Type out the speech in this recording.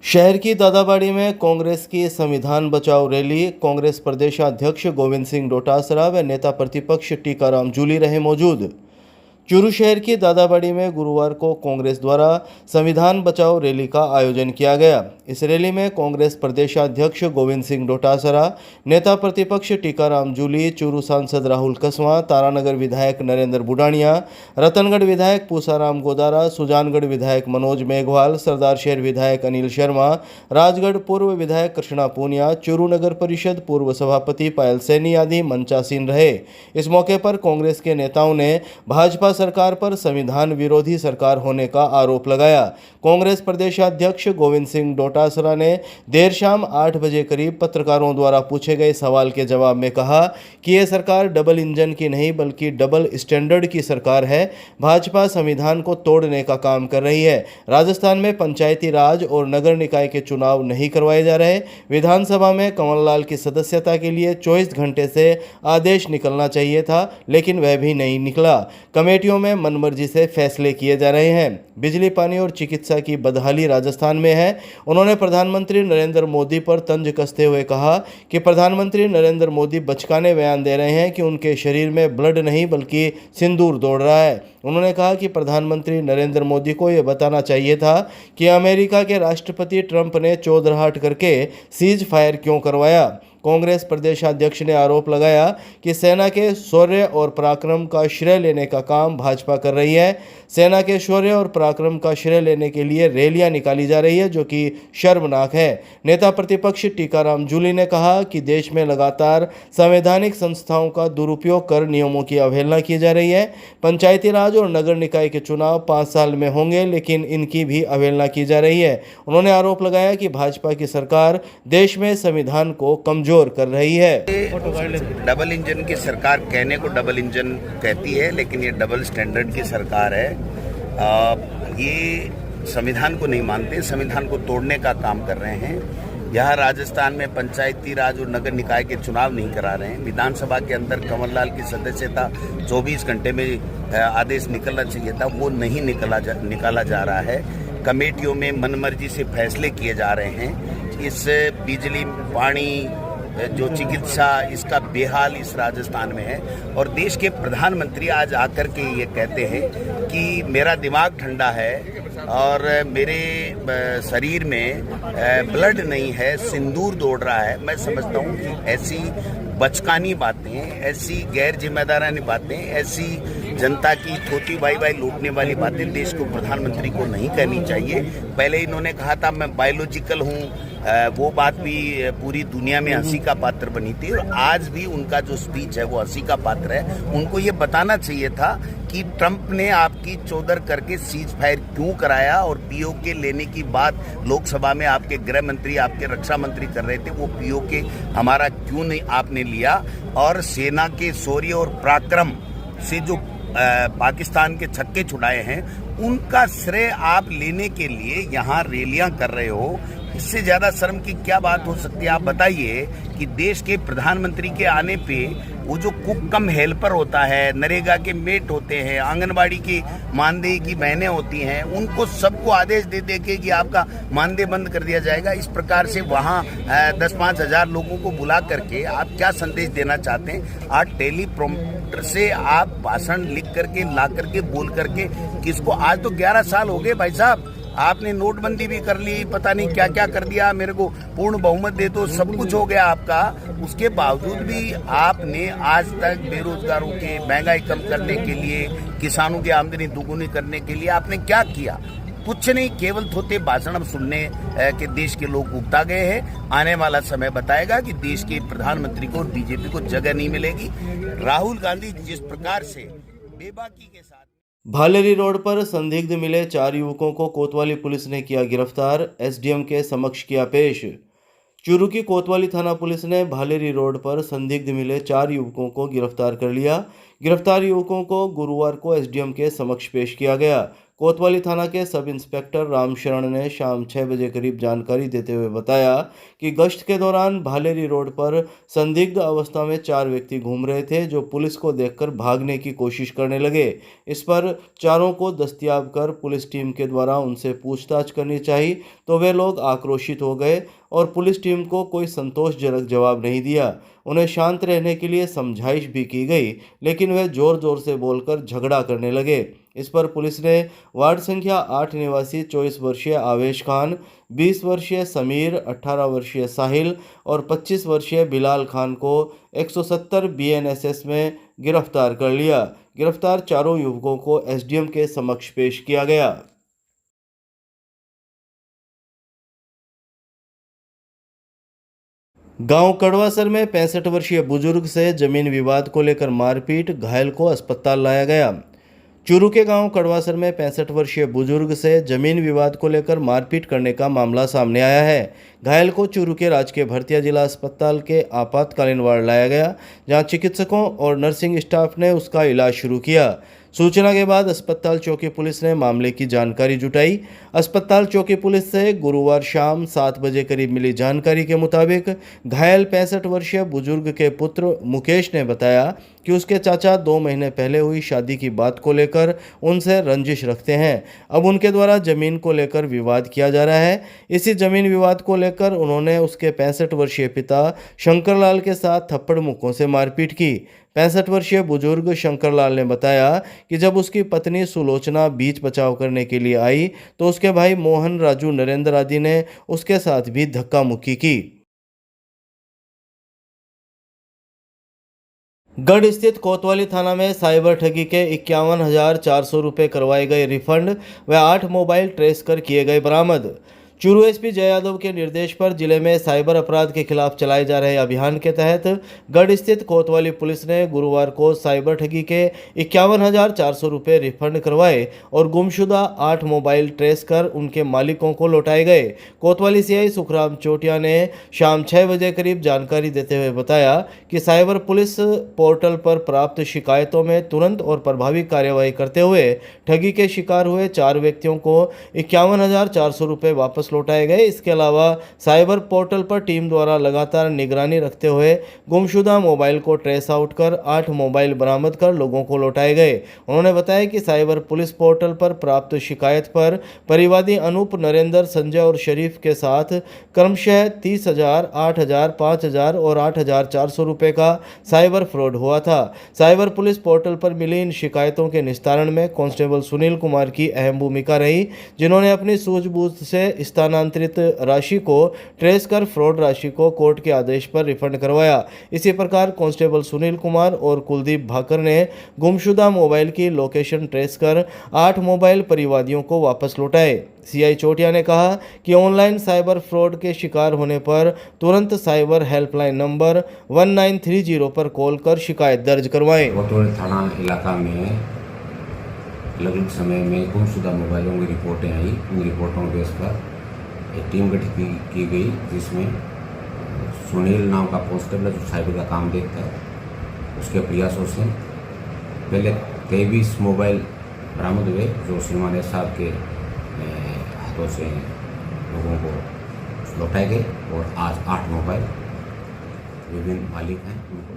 शहर की दादाबाड़ी में कांग्रेस की संविधान बचाओ रैली। कांग्रेस प्रदेशाध्यक्ष गोविंद सिंह डोटासरा व नेता प्रतिपक्ष टीकाराम जूली रहे मौजूद। चूरू शहर की दादाबाड़ी में गुरुवार को कांग्रेस द्वारा संविधान बचाओ रैली का आयोजन किया गया। इस रैली में कांग्रेस प्रदेशाध्यक्ष गोविंद सिंह डोटासरा, नेता प्रतिपक्ष टीकाराम जूली, चूरू सांसद राहुल कसवां, तारानगर विधायक नरेंद्र बुडाणिया, रतनगढ़ विधायक पूसाराम गोदारा, सुजानगढ़ विधायक मनोज मेघवाल, सरदार शहर विधायक अनिल शर्मा, राजगढ़ पूर्व विधायक कृष्णा पूनिया, चूरू नगर परिषद पूर्व सभापति पायल सैनी आदि मंचासीन रहे। इस मौके पर कांग्रेस के नेताओं ने भाजपा सरकार पर संविधान विरोधी सरकार होने का आरोप लगाया। कांग्रेस प्रदेशाध्यक्ष गोविंद सिंह डोटासरा ने देर शाम 8 बजे करीब पत्रकारों द्वारा पूछे गए सवाल के जवाब में कहा कि यह सरकार डबल इंजन की नहीं बल्कि डबल स्टैंडर्ड की सरकार है। भाजपा संविधान को तोड़ने का काम कर रही है। राजस्थान में पंचायती राज और नगर निकाय के चुनाव नहीं करवाए जा रहे। विधानसभा में कंवरलाल की सदस्यता के लिए 24 घंटे से आदेश निकलना चाहिए था, लेकिन वह भी नहीं निकला। कमेटियों में मनमर्जी से फैसले किए जा रहे हैं। बिजली, पानी और चिकित्सा की बदहाली राजस्थान में है। उन्होंने प्रधानमंत्री नरेंद्र मोदी पर तंज कसते हुए कहा कि प्रधानमंत्री नरेंद्र मोदी बचकाने बयान दे रहे हैं कि उनके शरीर में ब्लड नहीं बल्कि सिंदूर दौड़ रहा है। उन्होंने कहा कि प्रधानमंत्री नरेंद्र मोदी को यह बताना चाहिए था कि अमेरिका के राष्ट्रपति ट्रंप ने चौधराहट करके सीज फायर क्यों करवाया। कांग्रेस प्रदेशाध्यक्ष ने आरोप लगाया कि सेना के शौर्य और पराक्रम का श्रेय लेने का काम भाजपा कर रही है। सेना के शौर्य और पराक्रम का श्रेय लेने के लिए रैलियां निकाली जा रही है, जो कि शर्मनाक है। नेता प्रतिपक्ष टीकाराम जूली ने कहा कि देश में लगातार संवैधानिक संस्थाओं का दुरुपयोग कर नियमों की अवहेलना की जा रही है। पंचायती राज और नगर निकाय के चुनाव 5 साल में होंगे, लेकिन इनकी भी अवहेलना की जा रही है। उन्होंने आरोप लगाया कि भाजपा की सरकार देश में संविधान को कमजोर कर रही है। डबल इंजन की सरकार कहने को डबल इंजन कहती है, लेकिन ये डबल स्टैंडर्ड की सरकार है। ये संविधान को नहीं मानते, संविधान को तोड़ने का काम कर रहे हैं। यहाँ राजस्थान में पंचायती राज और नगर निकाय के चुनाव नहीं करा रहे हैं। विधानसभा के अंदर कंवरलाल की सदस्यता 24 घंटे में आदेश निकलना चाहिए था, वो नहीं निकाला जा रहा है। कमेटियों में मनमर्जी से फैसले किए जा रहे हैं। इस बिजली, पानी, जो चिकित्सा, इसका बेहाल इस राजस्थान में है। और देश के प्रधानमंत्री आज आकर के ये कहते हैं कि मेरा दिमाग ठंडा है और मेरे शरीर में ब्लड नहीं है, सिंदूर दौड़ रहा है। मैं समझता हूँ कि ऐसी बचकानी बातें, ऐसी गैर जिम्मेदारानी बातें, ऐसी जनता की थोती बाई लूटने वाली बातें देश को, प्रधानमंत्री को नहीं करनी चाहिए। पहले इन्होंने कहा था मैं बायोलॉजिकल हूँ, वो बात भी पूरी दुनिया में हंसी का पात्र बनी थी। और आज भी उनका जो स्पीच है वो हंसी का पात्र है। उनको ये बताना चाहिए था कि ट्रंप ने आपकी चौधर करके सीज फायर क्यों कराया, और पीओके लेने की बात लोकसभा में आपके गृह मंत्री, आपके रक्षा मंत्री कर रहे थे, वो पीओके हमारा क्यों नहीं आपने लिया। और सेना के शौर्य और पराक्रम से जो पाकिस्तान के छक्के छुड़ाए हैं, उनका श्रेय आप लेने के लिए यहाँ रैलियां कर रहे हो। इससे ज्यादा शर्म की क्या बात हो सकती है? आप बताइए कि देश के प्रधानमंत्री के आने पे वो जो कुक कम हेल्पर होता है, नरेगा के मेट होते हैं, आंगनबाड़ी की मानदेय की बहनें होती हैं, उनको सबको आदेश दे दे के कि आपका मानदेय बंद कर दिया जाएगा। इस प्रकार से वहाँ 10-5 हजार लोगों को बुला करके आप क्या संदेश देना चाहते हैं? आज टेलीप्रॉम्प्टर से आप भाषण लिख करके, ला करके, बोल करके किसको? आज तो 11 साल हो गए भाई साहब, आपने नोटबंदी भी कर ली, पता नहीं क्या क्या कर दिया, मेरे को पूर्ण बहुमत दे दो, सब कुछ हो गया आपका। उसके बावजूद भी आपने आज तक बेरोजगारों के महंगाई कम करने के लिए, किसानों की आमदनी दोगुनी करने के लिए आपने क्या किया? कुछ नहीं, केवल थोते भाषण सुनने के देश के लोग उगता गए हैं। आने वाला समय बताएगा कि देश के प्रधानमंत्री को और बीजेपी को जगह नहीं मिलेगी। राहुल गांधी जिस प्रकार से बेबाकी के साथ भालेरी रोड पर संदिग्ध मिले 4 युवकों को कोतवाली पुलिस ने किया गिरफ्तार। एसडीएम के समक्ष किया पेश। चूरू की कोतवाली थाना पुलिस ने भालेरी रोड पर संदिग्ध मिले 4 युवकों को गिरफ्तार कर लिया। गिरफ्तार युवकों को गुरुवार को एसडीएम के समक्ष पेश किया गया। कोतवाली थाना के सब इंस्पेक्टर रामशरण ने शाम 6 बजे करीब जानकारी देते हुए बताया कि गश्त के दौरान भालेरी रोड पर संदिग्ध अवस्था में 4 व्यक्ति घूम रहे थे जो पुलिस को देखकर भागने की कोशिश करने लगे। इस पर चारों को दस्तयाब कर पुलिस टीम के द्वारा उनसे पूछताछ करनी चाहिए तो वे लोग आक्रोशित हो गए और पुलिस टीम को कोई संतोषजनक जवाब नहीं दिया। उन्हें शांत रहने के लिए समझाइश भी की गई, लेकिन वे जोर जोर से बोलकर झगड़ा करने लगे। इस पर पुलिस ने वार्ड संख्या 8 निवासी 24 वर्षीय आवेश खान, 20 वर्षीय समीर, 18 वर्षीय साहिल और 25 वर्षीय बिलाल खान को 170 BNSS में गिरफ्तार कर लिया। गिरफ्तार चारों युवकों को SDM के समक्ष पेश किया गया। गांव कड़वासर में 65 वर्षीय बुजुर्ग से जमीन विवाद को लेकर मारपीट, घायल को अस्पताल लाया गया। चूरू के गांव कड़वासर में 65 वर्षीय बुजुर्ग से जमीन विवाद को लेकर मारपीट करने का मामला सामने आया है। घायल को चूरू के राजकीय भरतिया जिला अस्पताल के आपातकालीन वार्ड लाया गया, जहां चिकित्सकों और नर्सिंग स्टाफ ने उसका इलाज शुरू किया। सूचना के बाद अस्पताल चौकी पुलिस ने मामले की जानकारी जुटाई। अस्पताल चौकी पुलिस से गुरुवार शाम 7 बजे करीब मिली जानकारी के मुताबिक घायल 65 वर्षीय बुजुर्ग के पुत्र मुकेश ने बताया कि उसके चाचा 2 महीने पहले हुई शादी की बात को लेकर उनसे रंजिश रखते हैं। अब उनके द्वारा जमीन को लेकर विवाद किया जा रहा है। इसी जमीन विवाद को लेकर उन्होंने उसके 65 वर्षीय पिता शंकरलाल के साथ थप्पड़ मुक्कों से मारपीट की। 65 वर्षीय बुजुर्ग शंकरलाल ने बताया कि जब उसकी पत्नी सुलोचना बीच बचाव करने के लिए आई तो उसके भाई मोहन, राजू, नरेंद्र आदि ने उसके साथ भी धक्का मुक्की की। गढ़ स्थित कोतवाली थाना में साइबर ठगी के 51,400 रुपये करवाए गए रिफंड व 8 मोबाइल ट्रेस कर किए गए बरामद। चूरू SP जय यादव के निर्देश पर जिले में साइबर अपराध के खिलाफ चलाए जा रहे अभियान के तहत गढ़ स्थित कोतवाली पुलिस ने गुरुवार को साइबर ठगी के 51,400 रुपये रिफंड करवाए और गुमशुदा 8 मोबाइल ट्रेस कर उनके मालिकों को लौटाए गए। कोतवाली CI सुखराम चोटिया ने शाम 6 बजे करीब जानकारी देते हुए बताया कि साइबर पुलिस पोर्टल पर प्राप्त शिकायतों में तुरंत और प्रभावी कार्यवाही करते हुए ठगी के शिकार हुए 4 व्यक्तियों को 51,400 रुपये वापस लौटाए गए। इसके अलावा साइबर पोर्टल पर टीम द्वारा लगातार निगरानी रखते हुए गुमशुदा मोबाइल को ट्रेस आउट कर 8 मोबाइल बरामद कर लोगों को लौटाए गए। उन्होंने बताया कि साइबर पुलिस पोर्टल पर प्राप्त शिकायत पर परिवादी अनूप, नरेंद्र, संजय और शरीफ के साथ क्रमशः 30,000, 8,000, 5,000 और 8,400 रुपये का साइबर फ्रॉड हुआ था। साइबर पुलिस पोर्टल पर मिली इन शिकायतों के निस्तारण में कांस्टेबल सुनील कुमार की अहम भूमिका रही, जिन्होंने अपनी सूझबूझ से स्थानांतरित राशि को ट्रेस कर फ्रॉड राशि को कोर्ट के आदेश पर रिफंड करवाया। इसी प्रकार कांस्टेबल सुनील कुमार और कुलदीप भाकर ने गुमशुदा मोबाइल की लोकेशन ट्रेस कर 8 मोबाइल परिवादियों को वापस लौटाए। CI चोटिया ने कहा कि ऑनलाइन साइबर फ्रॉड के शिकार होने पर तुरंत साइबर हेल्पलाइन नंबर 1930 पर कॉल कर शिकायत दर्ज करवाएं। कोतवाली थाना इलाका में लगभग समय में गुमशुदा मोबाइलों की रिपोर्टें आई। उन रिपोर्टों के बेस पर एक टीम गठित की गई, जिसमें सुनील नाम का कांस्टेबल जो साइबर का काम देखता है, उसके प्रयासों से पहले 23 मोबाइल बरामद हुए जो श्रीमान साहब के हाथों से लोगों को लौटाए गए और आज 8 मोबाइल विभिन्न मालिक हैं उनको